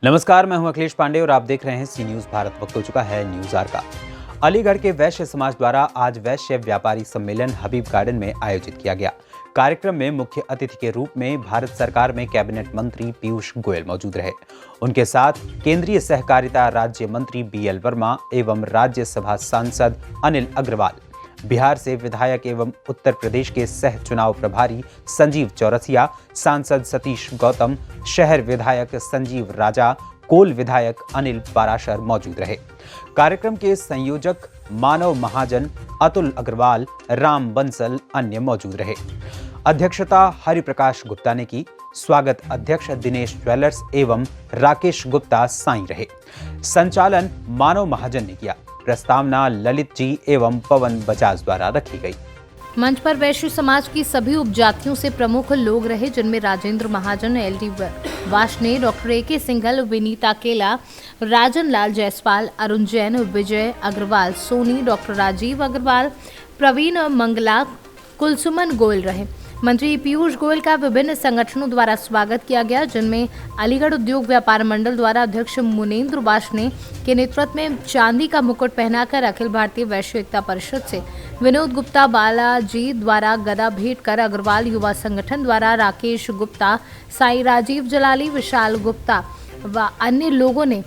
नमस्कार, मैं हूं अखिलेश पांडे और आप देख रहे हैं सी न्यूज भारत। वक्त हो चुका है न्यूज आवर का। अलीगढ़ के वैश्य समाज द्वारा आज वैश्य व्यापारी सम्मेलन हबीब गार्डन में आयोजित किया गया। कार्यक्रम में मुख्य अतिथि के रूप में भारत सरकार में कैबिनेट मंत्री पीयूष गोयल मौजूद रहे। उनके साथ केंद्रीय सहकारिता राज्य मंत्री BL वर्मा एवं राज्यसभा सांसद अनिल अग्रवाल, बिहार से विधायक एवं उत्तर प्रदेश के सह चुनाव प्रभारी संजीव चौरसिया, सांसद सतीश गौतम, शहर विधायक संजीव राजा, कोल विधायक अनिल पाराशर मौजूद रहे। कार्यक्रम के संयोजक मानव महाजन, अतुल अग्रवाल, राम बंसल अन्य मौजूद रहे। अध्यक्षता हरिप्रकाश गुप्ता ने की। स्वागत अध्यक्ष दिनेश ज्वेलर्स एवं राकेश गुप्ता साईं रहे। संचालन मानव महाजन ने किया। प्रस्तावना ललित जी एवं पवन बजाज द्वारा रखी गई। मंच पर वैश्य समाज की सभी उपजातियों से प्रमुख लोग रहे, जिनमें राजेंद्र महाजन, LD Washne, doctor AK Singhal, Vinita केला, राजन लाल जायसवाल, अरुण जैन, विजय अग्रवाल सोनी, डॉक्टर राजीव अग्रवाल, प्रवीण मंगला, कुलसुमन गोयल रहे। मंत्री पीयूष गोयल का विभिन्न संगठनों द्वारा स्वागत किया गया, जिनमें अलीगढ़ उद्योग व्यापार मंडल द्वारा अध्यक्ष मुनेंद्र वाशने के नेतृत्व में चांदी का मुकुट पहनाकर अखिल भारतीय वैश्य एकता परिषद से विनोद गुप्ता, बालाजी द्वारा गदा भेंट कर अग्रवाल युवा संगठन द्वारा राकेश गुप्ता, साई राजीव जलाली, विशाल गुप्ता व अन्य लोगों ने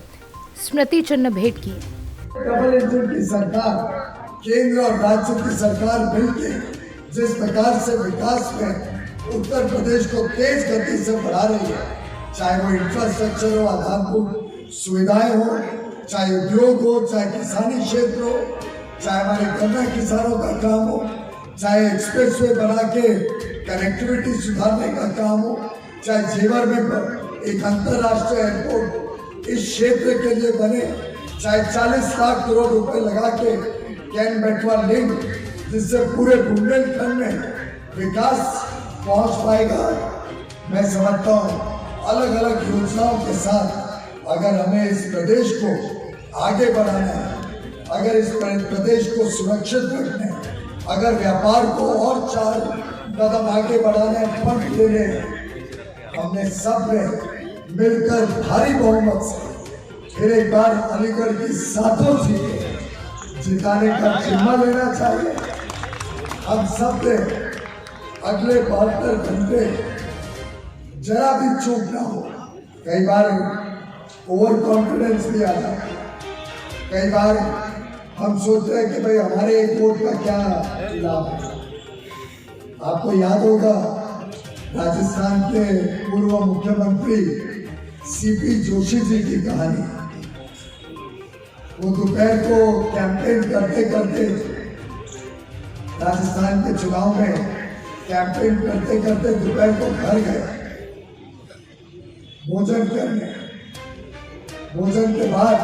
स्मृति चिन्ह भेंट की। डबल इंजन की सरकार, केंद्र और राज्य की सरकार मिलकर जिस प्रकार से विकास में उत्तर प्रदेश को तेज गति से बढ़ा रही है, चाहे वो इंफ्रास्ट्रक्चर हो, आधारभूत सुविधाएं हो, चाहे उद्योग हो, चाहे किसानी क्षेत्र हो, चाहे हमारे गन्ना किसानों का काम हो, चाहे एक्सप्रेसवे बना के कनेक्टिविटी सुधारने का काम हो, चाहे जेवर में एक अंतर्राष्ट्रीय एयरपोर्ट इस क्षेत्र के लिए बने, चाहे 40 लाख करोड़ रुपए लगा के कैन बेटवा लिंक, जिससे पूरे बुंदेलखंड में विकास पहुंच पाएगा। मैं समझता हूँ अलग अलग योजनाओं के साथ अगर हमें इस प्रदेश को आगे बढ़ाना है, अगर इस प्रदेश को सुरक्षित रखना है, अगर व्यापार को और 4 कदम आगे बढ़ाना है, फंड लेने हैं, हमने सब ने मिलकर भारी बहुमत से फिर एक बार अलीगढ़ की 7 सीटें जिताने का जिम्मा लेना चाहिए। हम सब ने अगले 72 घंटे जरा भी चूक ना हो। कई बार ओवर कॉन्फिडेंस भी आता है, कई बार हम सोचते हैं कि भाई हमारे एक वोट का क्या लाभ है। आपको याद होगा राजस्थान के पूर्व मुख्यमंत्री CP जोशी जी की कहानी। वो दोपहर को कैंपेन करते करते राजस्थान के चुनाव में कैंपेन करते करते दोपहर को घर गए भोजन करने। भोजन के बाद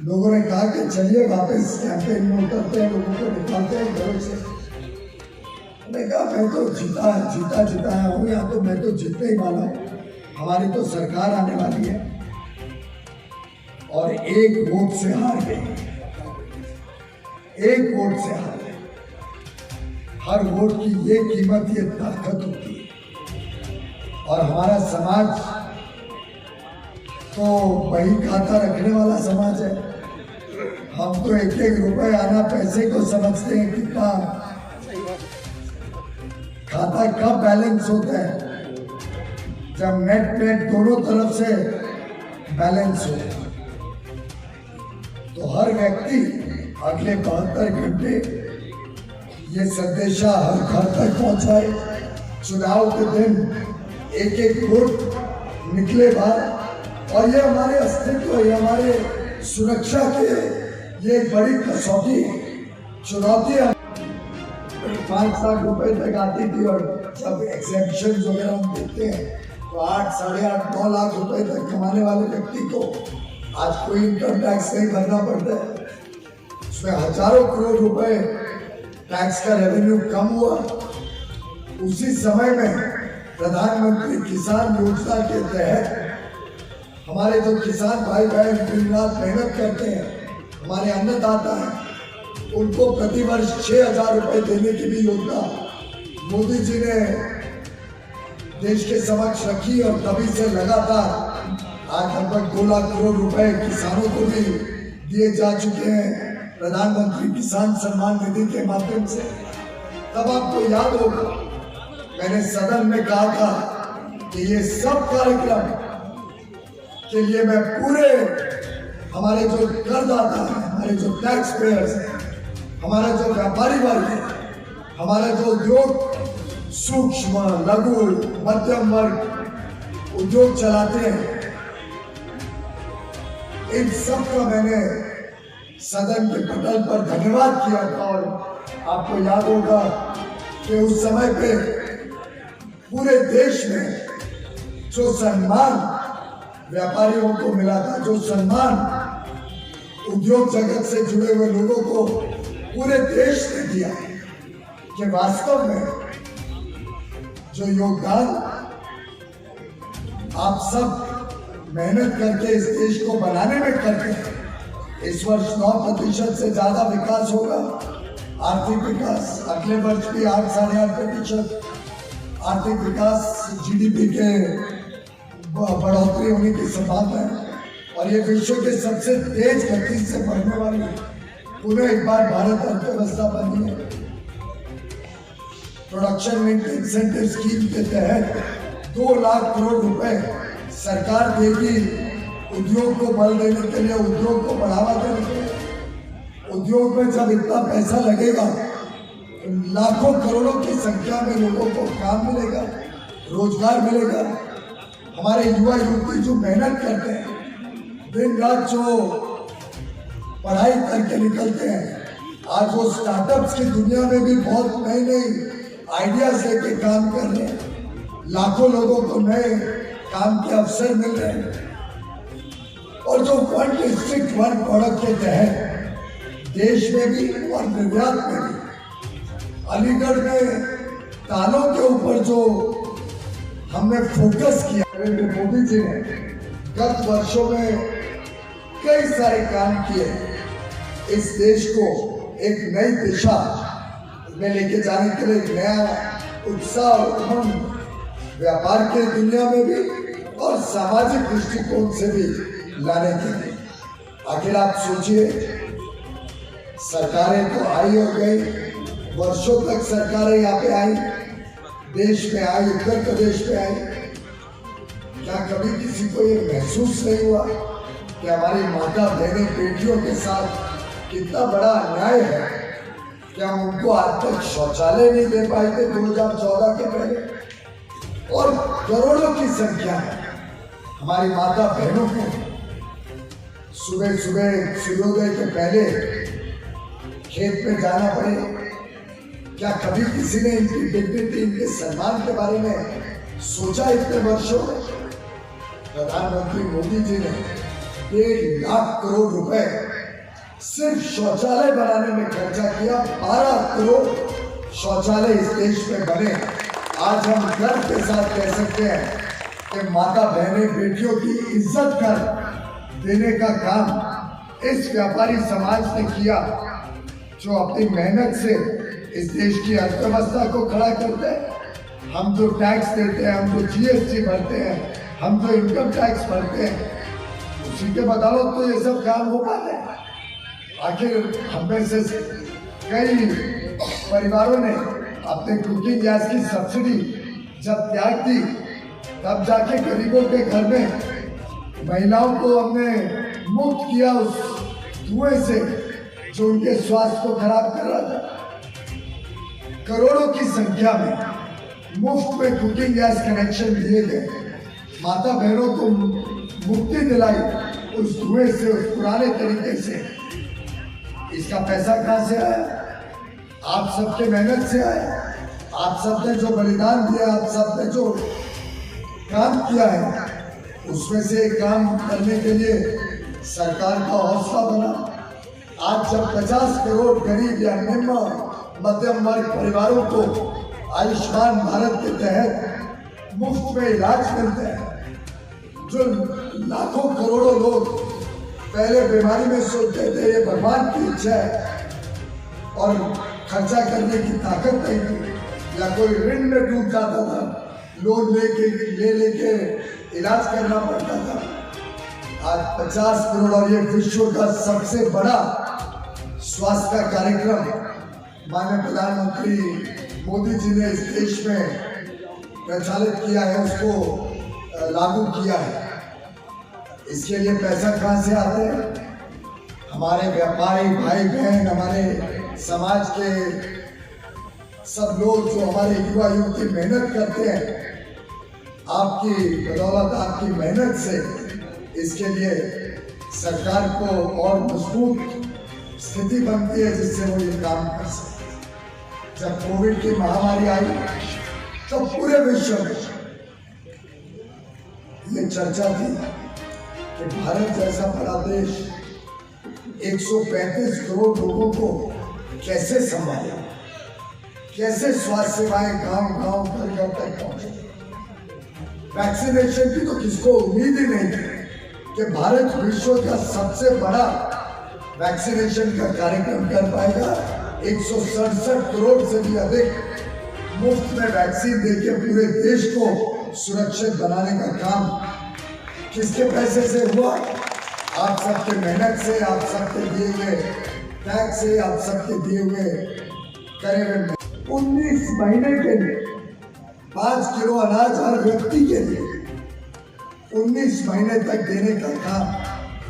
लोगों ने कहा कि चलिए वापस कैंपेन में उतरते हैं, लोगों को निकालते हैं घरों से। मैंने कहा मैं तो जीता हूँ, या तो मैं तो जीतने ही वाला हूँ, हमारी तो सरकार आने वाली है और एक वोट से हार गई। एक वोट से हार गए। हर वोट की ये कीमत, ये ताकत होती है। और हमारा समाज तो बही खाता रखने वाला समाज है। हम तो 1-1 रुपए आना पैसे को समझते हैं, कितना खाता कब बैलेंस होता है, जब नेट दोनों तरफ से बैलेंस हो। तो हर व्यक्ति अगले 72 घंटे ये संदेशा हर घर तक पहुंचाए। चुनाव के दिन एक वोट निकले बाहर, और ये हमारे अस्तित्व, ये हमारे सुरक्षा के ये एक बड़ी कसौटी चुनौती। 5 लाख रुपए तक आती थी, और जब एग्जेम्पशन वगैरह हम देखते हैं तो 8, 8.5, 9 लाख रुपए तक कमाने वाले व्यक्ति को आज कोई इनकम टैक्स नहीं भरना पड़ता है। उसमें हजारों करोड़ रुपए टैक्स का रेवेन्यू कम हुआ। उसी समय में प्रधानमंत्री किसान योजना के तहत हमारे जो किसान भाई बहन दिन रात मेहनत करते हैं, हमारे अन्नदाता हैं, उनको प्रतिवर्ष 6,000 रुपए देने की भी योजना मोदी जी ने देश के समक्ष रखी और तभी से लगातार आज लगभग 2 लाख करोड़ रुपए किसानों को भी दिए जा चुके हैं प्रधानमंत्री किसान सम्मान निधि के माध्यम से। तब आपको याद होगा मैंने सदन में कहा था कि ये सब कार्यक्रम के लिए मैं पूरे हमारे जो करदाता हैं, हमारे जो टैक्स पेयर्स हैं, हमारा जो व्यापारी वर्ग है, हमारा जो उद्योग सूक्ष्म लघु मध्यम वर्ग उद्योग चलाते हैं, इन सब का मैंने सदन के पटल पर धन्यवाद किया था। और आपको याद होगा कि उस समय पे पूरे देश में जो सम्मान व्यापारियों को मिला था, जो सम्मान उद्योग जगत से जुड़े हुए लोगों को पूरे देश ने दिया, कि वास्तव में जो योगदान आप सब मेहनत करके इस देश को बनाने में करते हैं, इस वर्ष 9% से ज्यादा विकास होगा, आर्थिक विकास अगले वर्ष भी 8-8.5% आर्थिक विकास जीडीपी के बढ़ोतरी होने की संभावना है और ये विश्व के सबसे तेज गति से बढ़ने वाली पुनः एक बार भारत अर्थव्यवस्था बनी है। प्रोडक्शन लिंक्ड इंसेंटिव स्कीम के तहत 2 लाख करोड़ रुपए सरकार देगी उद्योग को बल देने के लिए, उद्योग को बढ़ावा देने के लिए। उद्योग में जब इतना पैसा लगेगा तो लाखों करोड़ों की संख्या में लोगों को काम मिलेगा, रोजगार मिलेगा। हमारे युवा युवती जो मेहनत करते हैं, दिन रात जो पढ़ाई करके निकलते हैं, आज वो स्टार्टअप्स की दुनिया में भी बहुत नई नई आइडियाज लेके काम कर रहे हैं। लाखों लोगों को नए काम के अवसर मिल रहे हैं और जो 1 डिस्ट्रिक्ट 1 प्रोडक्ट के तहत देश में भी और निर्यात में भी अलीगढ़ में तालों के ऊपर जो हमने फोकस किया, नरेंद्र मोदी जी ने गत वर्षों में कई सारे काम किए, इस देश को एक नई दिशा में लेके जाने के लिए नया उत्साह और उमंग व्यापार के दुनिया में भी और सामाजिक दृष्टिकोण से भी लाने के लिए। आखिर आप सोचिए, सरकारें तो आई और गई, वर्षों तक सरकारें यहाँ पे आई, देश में आई, उत्तर प्रदेश में आई। क्या कभी किसी को ये महसूस नहीं हुआ कि हमारी माता बहनें बेटियों के साथ कितना बड़ा अन्याय है? क्या उनको आज तक शौचालय नहीं दे पाए थे 2014 के पहले? और करोड़ों की संख्या में हमारी माता बहनों को सुबह सुबह सूर्योदय के पहले खेत में जाना पड़े। क्या कभी किसी ने इनकी डिग्निटी, इनके सम्मान के बारे में सोचा? इतने वर्षों में प्रधानमंत्री मोदी जी ने 1.5 लाख करोड़ रुपए सिर्फ शौचालय बनाने में खर्चा किया। 12 करोड़ शौचालय इस देश में बने। आज हम गर्व के साथ कह सकते हैं कि माता बहनें बेटियों की इज्जत कर देने का काम इस व्यापारी समाज ने किया, जो अपनी मेहनत से इस देश की अर्थव्यवस्था को खड़ा करते हैं। हम जो टैक्स देते हैं, हम जो जीएसटी भरते हैं, हम जो इनकम टैक्स भरते हैं, उसी के बदौलत तो ये सब काम हो पाते हैं। आखिर हम में से कई परिवारों ने अपने कुकिंग गैस की सब्सिडी जब त्याग दी, तब जाके गरीबों के घर में महिलाओं को हमने मुक्त किया उस धुएं से जो उनके स्वास्थ्य को खराब कर रहा था। करोड़ों की संख्या में मुफ्त में कुकिंग गैस कनेक्शन दिए गए, माता बहनों को मुक्ति दिलाई उस धुएं से, उस पुराने तरीके से। इसका पैसा कहाँ से आया? आप सबके मेहनत से आया। आप सबने जो बलिदान दिया, आप सबने जो काम किया है, उसमें से एक काम करने के लिए सरकार का हौसला बना। आज जब 50 करोड़ गरीब या निम्न मध्यम वर्ग परिवारों को आयुष्मान भारत के तहत मुफ्त में इलाज मिलते हैं, जो लाखों करोड़ों लोग पहले बीमारी में सोचते थे ये भगवान की इच्छा है और खर्चा करने की ताकत नहीं थी, या कोई ऋण में डूब जाता था, लोन ले लेके इलाज करना पड़ता था। आज 50 करोड़ और ये विश्व का सबसे बड़ा स्वास्थ्य का कार्यक्रम माननीय प्रधानमंत्री मोदी जी ने इस देश में प्रचालित किया है, उसको लागू किया है। इसके लिए पैसा कहाँ से आता है? हमारे व्यापारी भाई बहन, हमारे समाज के सब लोग जो हमारे युवा युवती मेहनत करते हैं, आपकी बदौलत, आपकी मेहनत से इसके लिए सरकार को और मजबूत स्थिति बनती है जिससे वो ये काम कर सके। जब कोविड की महामारी आई तो पूरे विश्व में ये चर्चा थी कि भारत जैसा बड़ा देश 135 करोड़ लोगों को कैसे संभाले, कैसे स्वास्थ्य सेवाएं गांव-गांव, घर-घर तक पहुंचे। वैक्सीनेशन की तो किसको उम्मीद ही नहीं थी कि भारत विश्व का सबसे बड़ा वैक्सीनेशन का कार्यक्रम कर पाएगा। 167 करोड़ से भी अधिक मुफ्त में वैक्सीन देके पूरे देश को सुरक्षित बनाने का काम किसके पैसे से हुआ? आप सबके मेहनत से, आप सबके दिए हुए टैक्स से, आप सबके दिए हुए करे हुए 19 महीने के लिए 5 किलो अनाज हर व्यक्ति के लिए 19 महीने तक देने का काम,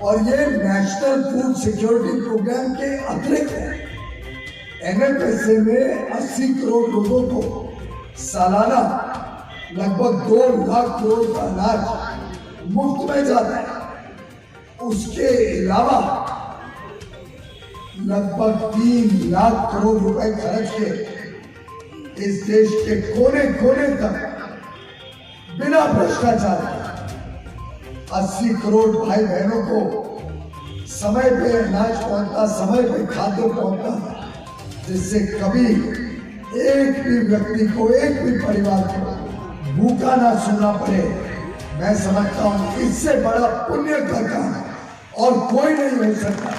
और ये नेशनल फूड सिक्योरिटी प्रोग्राम के अतिरिक्त है। NFSA में 80 करोड़ लोगों को सालाना लगभग 2 लाख करोड़ का अनाज मुफ्त में जाता है। उसके अलावा लगभग 3 लाख करोड़ रुपए खर्च के इस देश के कोने कोने तक बिना भ्रष्टाचार 80 करोड़ भाई बहनों को समय पे अनाज पहुंचता, समय पे खाद्य पहुंचता, जिससे कभी एक भी व्यक्ति को, एक भी परिवार को भूखा ना सोना पड़े। मैं समझता हूं इससे बड़ा पुण्य का काम और कोई नहीं हो सकता।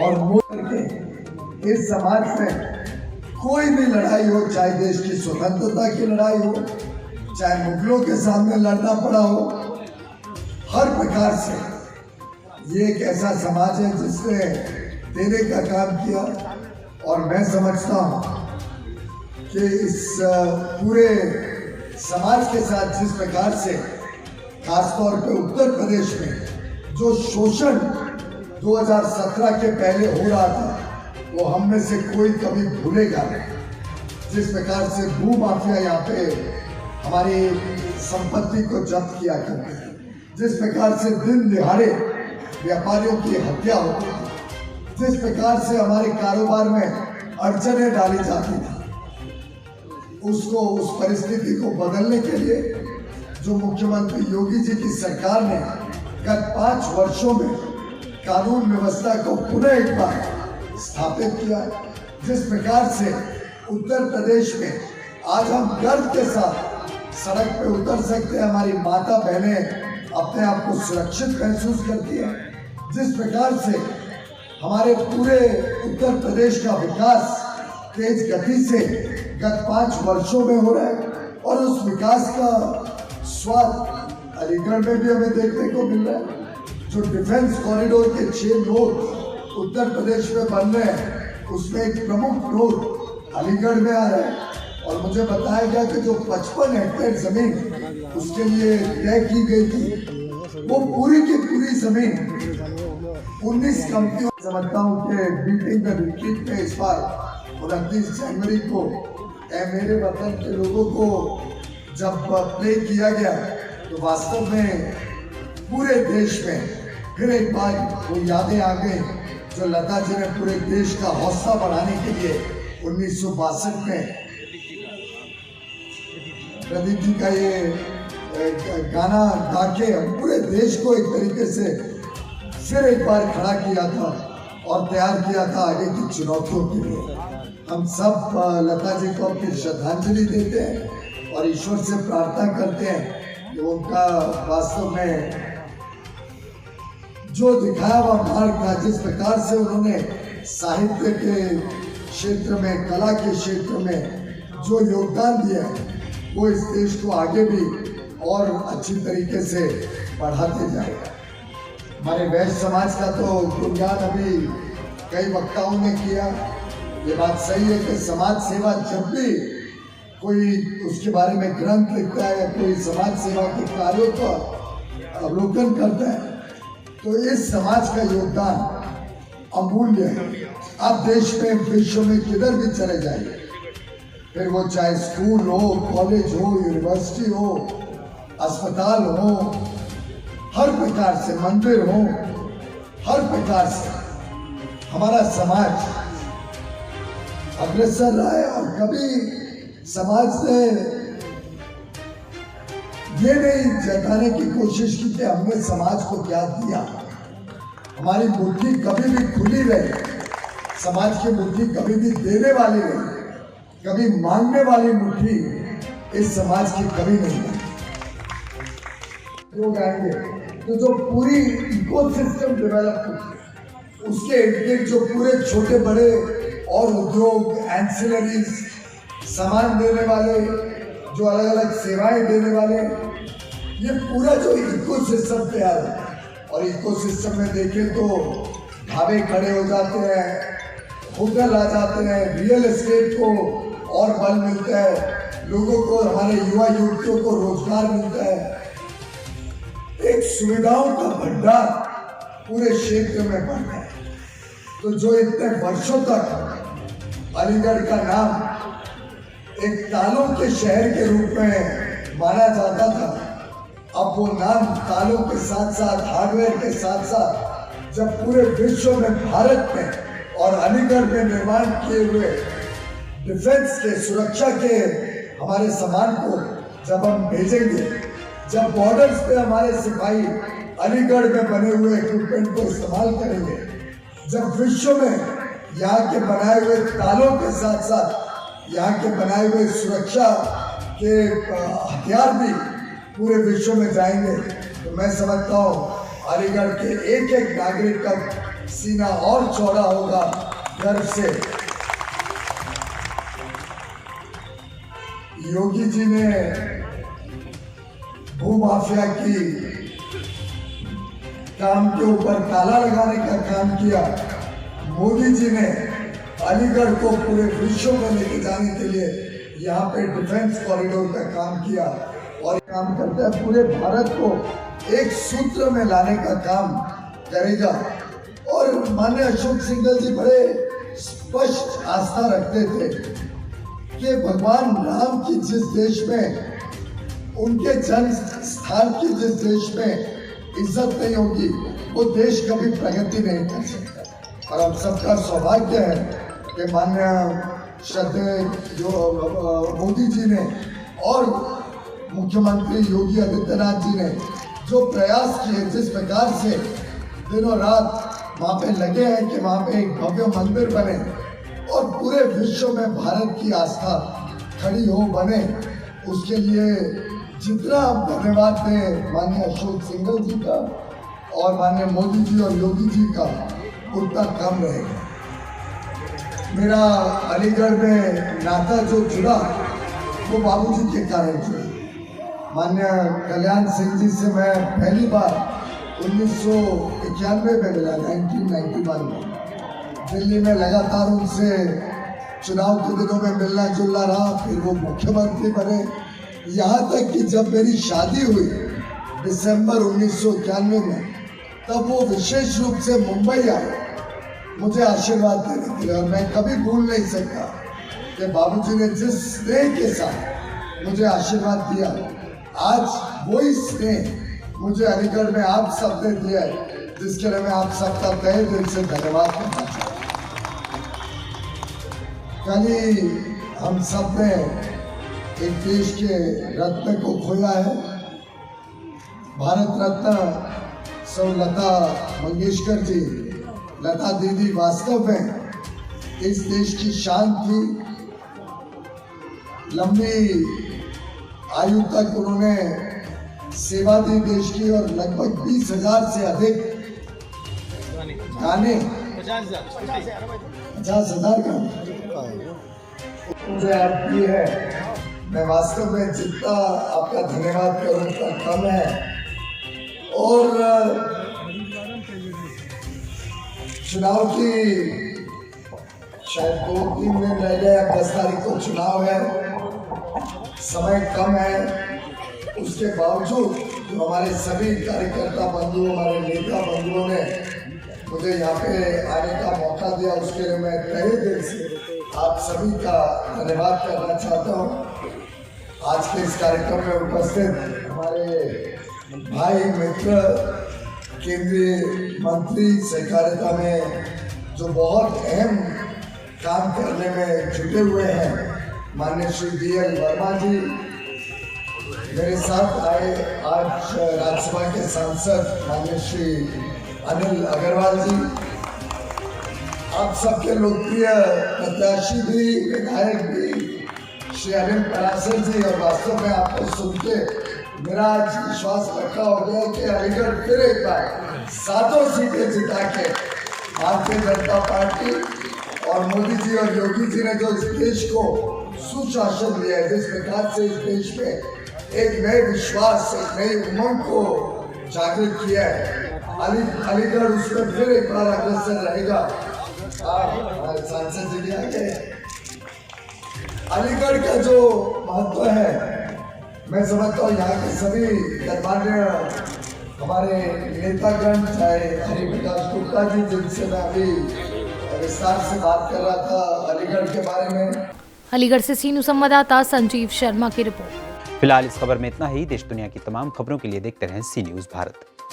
और मोदी के इस समाज में कोई भी लड़ाई हो, चाहे देश की स्वतंत्रता की लड़ाई हो, चाहे मुगलों के सामने लड़ना पड़ा हो, हर प्रकार से ये एक ऐसा समाज है जिसने देने का काम किया। और मैं समझता हूँ कि इस पूरे समाज के साथ जिस प्रकार से खासतौर पे उत्तर प्रदेश में जो शोषण 2017 के पहले हो रहा था, वो हम में से कोई कभी भूलेगा नहीं। जिस प्रकार से भू माफिया यहाँ पे हमारी संपत्ति को जब्त किया करते हैं, जिस प्रकार से दिन दिहाड़े व्यापारियों की हत्या होती थी, जिस प्रकार से हमारे कारोबार में अड़चने डाली जाती थी, उसको, उस परिस्थिति को बदलने के लिए जो मुख्यमंत्री योगी जी की सरकार ने गत 5 वर्षों में कानून व्यवस्था को पुनः एक बार स्थापित किया, जिस प्रकार से उत्तर प्रदेश में आज हम गर्व के साथ सड़क पे उतर सकते हैं, हमारी माता बहनें अपने आप को सुरक्षित महसूस करती हैं, जिस प्रकार से हमारे पूरे उत्तर प्रदेश का विकास तेज गति से गत 5 वर्षों में हो रहा है, और उस विकास का स्वाद अलीगढ़ में भी हमें देखने को मिल रहा है। जो डिफेंस कॉरिडोर के 6 नोड उत्तर प्रदेश में बन रहे हैं, उसमें एक प्रमुख नोड अलीगढ़ में आ रहा है। और मुझे बताया गया कि जो 55 हेक्टेयर जमीन उसके लिए तय की गई थी, वो पूरी की पूरी जमीन 19 कंपनियों, समझता हूँ कि बीटिंग द रिट्रीट में इस बार 29 जनवरी को मेरे वतन के लोगों को जब प्ले किया गया, तो वास्तव में पूरे देश में फिर एक बार वो यादें आ गई जो लता जी ने पूरे देश का हौसला बढ़ाने के लिए 1962 में प्रदीप जी का ये गाना गा के पूरे देश को एक तरीके से फिर एक बार खड़ा किया था और तैयार किया था आगे की चुनौतियों के लिए। हम सब लता जी को अपनी श्रद्धांजलि देते हैं और ईश्वर से प्रार्थना करते हैं कि उनका वास्तव में जो दिखाया हुआ मार्ग था, जिस प्रकार से उन्होंने साहित्य के क्षेत्र में, कला के क्षेत्र में जो योगदान दिया है वो इस देश को आगे भी और अच्छी तरीके से बढ़ाते जाएगा। हमारे वैश्य समाज का तो गुणगान अभी कई वक्ताओं ने किया। ये बात सही है कि समाज सेवा जब भी कोई उसके बारे में ग्रंथ लिखता है या कोई समाज सेवा के कार्यों का अवलोकन करता है तो इस समाज का योगदान अमूल्य है। आप देश में विश्व में किधर भी चले जाइए, फिर वो चाहे स्कूल हो, कॉलेज हो, यूनिवर्सिटी हो, अस्पताल हो, हर प्रकार से मंदिर हो, हर प्रकार से हमारा समाज अग्रसर रहा है। और कभी समाज ने ये नहीं जताने की कोशिश की कि हमने समाज को क्या दिया। हमारी मुट्ठी कभी भी खुली रही, समाज की मुट्ठी कभी भी देने वाली रही, कभी मांगने वाली मुट्ठी इस समाज की कभी नहीं है। लोग आएंगे तो जो पूरी इकोसिस्टम डेवलप होती, उसके इर्द जो पूरे छोटे बड़े और उद्योग, एंसिलरीज, सामान देने वाले, जो अलग अलग सेवाएं देने वाले, ये पूरा जो इकोसिस्टम तैयार है। और इकोसिस्टम में देखें तो ढाबे खड़े हो जाते हैं, होटल आ जाते हैं, रियल एस्टेट को और बल मिलता है, लोगों को, हमारे युवा युवतियों को रोजगार मिलता है। एक सुविधाओं का भंडार पूरे क्षेत्र में बढ़ता है। तो जो इतने वर्षों तक अलीगढ़ का नाम एक तालों के शहर के रूप में माना जाता था, अब वो नाम तालों के साथ साथ, हार्डवेयर के साथ साथ, जब पूरे विश्व में, भारत में और अलीगढ़ में निर्माण किए हुए डिफेंस के, सुरक्षा के हमारे सामान को जब हम भेजेंगे, जब बॉर्डर्स पे हमारे सिपाही अलीगढ़ में बने हुए इक्विपमेंट को इस्तेमाल करेंगे, जब विश्व में यहाँ के बनाए हुए तालों के साथ साथ यहाँ के बनाए हुए सुरक्षा के हथियार भी पूरे विश्व में जाएंगे, तो मैं समझता हूँ अलीगढ़ के एक एक नागरिक का सीना और चौड़ा होगा गर्व से। योगी जी ने भूमाफिया की काम के ऊपर ताला लगाने का काम किया। मोदी जी ने अलीगढ़ को पूरे विश्व में लेके जाने के लिए यहाँ पे डिफेंस कॉरिडोर का काम किया और काम करता है, पूरे भारत को एक सूत्र में लाने का काम करेगा। और माननीय अशोक सिंघल जी बड़े स्पष्ट आस्था रखते थे कि भगवान राम की जिस देश में, उनके जन्म स्थान की जिस देश में इज्जत नहीं होगी, वो देश कभी प्रगति नहीं कर सकता। और हम सबका सौभाग्य है कि माननीय श्रद्धेय मोदी जी ने और मुख्यमंत्री योगी आदित्यनाथ जी ने जो प्रयास किए, जिस प्रकार से दिनों रात वहाँ पे लगे हैं कि वहाँ पे एक भव्य मंदिर बने और पूरे विश्व में भारत की आस्था खड़ी हो, बने, उसके लिए जितना आप धन्यवाद दें माननीय अशोक सिंघल जी का और माननीय मोदी जी और योगी जी का, उतना कम रहेगा। मेरा अलीगढ़ में नाता जो जुड़ा वो बाबूजी के कारण जुड़ा। माननीय कल्याण सिंह जी से मैं पहली बार 1991 में मिला, 1991 में दिल्ली में। लगातार उनसे चुनाव के दिनों में मिलना जुलना रहा, फिर वो मुख्यमंत्री बने, यहाँ तक कि जब मेरी शादी हुई दिसंबर 1991 में, तब वो विशेष रूप से मुंबई आए मुझे आशीर्वाद देने के लिए। और मैं कभी भूल नहीं सकता कि बाबूजी ने जिस स्नेह के साथ मुझे आशीर्वाद दिया, आज वही स्नेह मुझे अलीगढ़ में आप सब ने दिया है, जिसके लिए मैं आप सबका तहे दिल से धन्यवाद करना चाहता हूँ। कल ही हम सब ने एक देश के रत्न को खोया है, भारत रत्न सौ लता मंगेशकर जी। लता दीदी वास्तव में इस देश की शान थी। लंबी आयु तक उन्होंने सेवा दी देश की और लगभग 20,000 से अधिक गाने, 50,000 गाने मुझे आप दी है, मैं वास्तव में जितना आपका धन्यवाद करूं उतना कम है। और चुनाव की शायद 2-3 दिन रह गए, अब 10 तारीख को चुनाव है, समय कम है। उसके बावजूद जो हमारे सभी कार्यकर्ता बंधु, हमारे नेता बंधुओं ने मुझे यहाँ पे आने का मौका दिया, उसके लिए मैं तहे दिल से आप सभी का धन्यवाद करना चाहता हूँ। आज के इस कार्यक्रम में उपस्थित हमारे भाई मित्र, केंद्रीय मंत्री सहकारिता में जो बहुत अहम काम करने में जुटे हुए हैं, माननीय श्री BL वर्मा जी, मेरे साथ आए आज राज्यसभा के सांसद माननीय श्री अनिल अग्रवाल जी, आप सबके लोकप्रिय प्रत्याशी भी, विधायक भी श्री अनिल पराशर जी। और वास्तव में आपको सुन के मेरा आज विश्वास पक्का हो गया कि अलीगढ़ फिर एक बार 7 सीटें जिता के भारतीय जनता पार्टी और मोदी जी और योगी जी ने जो इस देश को सुशासन दिया है, जिस प्रकार से इस देश में एक नए विश्वास, एक नई उमंग को जागृत किया है, अलीगढ़ उसमें फिर एक बार अग्रसर रहेगा। हमारे सांसद जी भी आ गए। अलीगढ़ का जो महत्व है, मैं समझता हूँ यहाँ के सभी गणमान्य हमारे नेतागण, चाहे हरि प्रकाश गुप्ता जी, जिनसे मैं अभी विस्तार से बात कर रहा था अलीगढ़ के बारे में। अलीगढ़ से सीनू संवाददाता संजीव शर्मा की रिपोर्ट। फिलहाल इस खबर में इतना ही। देश दुनिया की तमाम खबरों के लिए देखते रहें सी न्यूज़ भारत।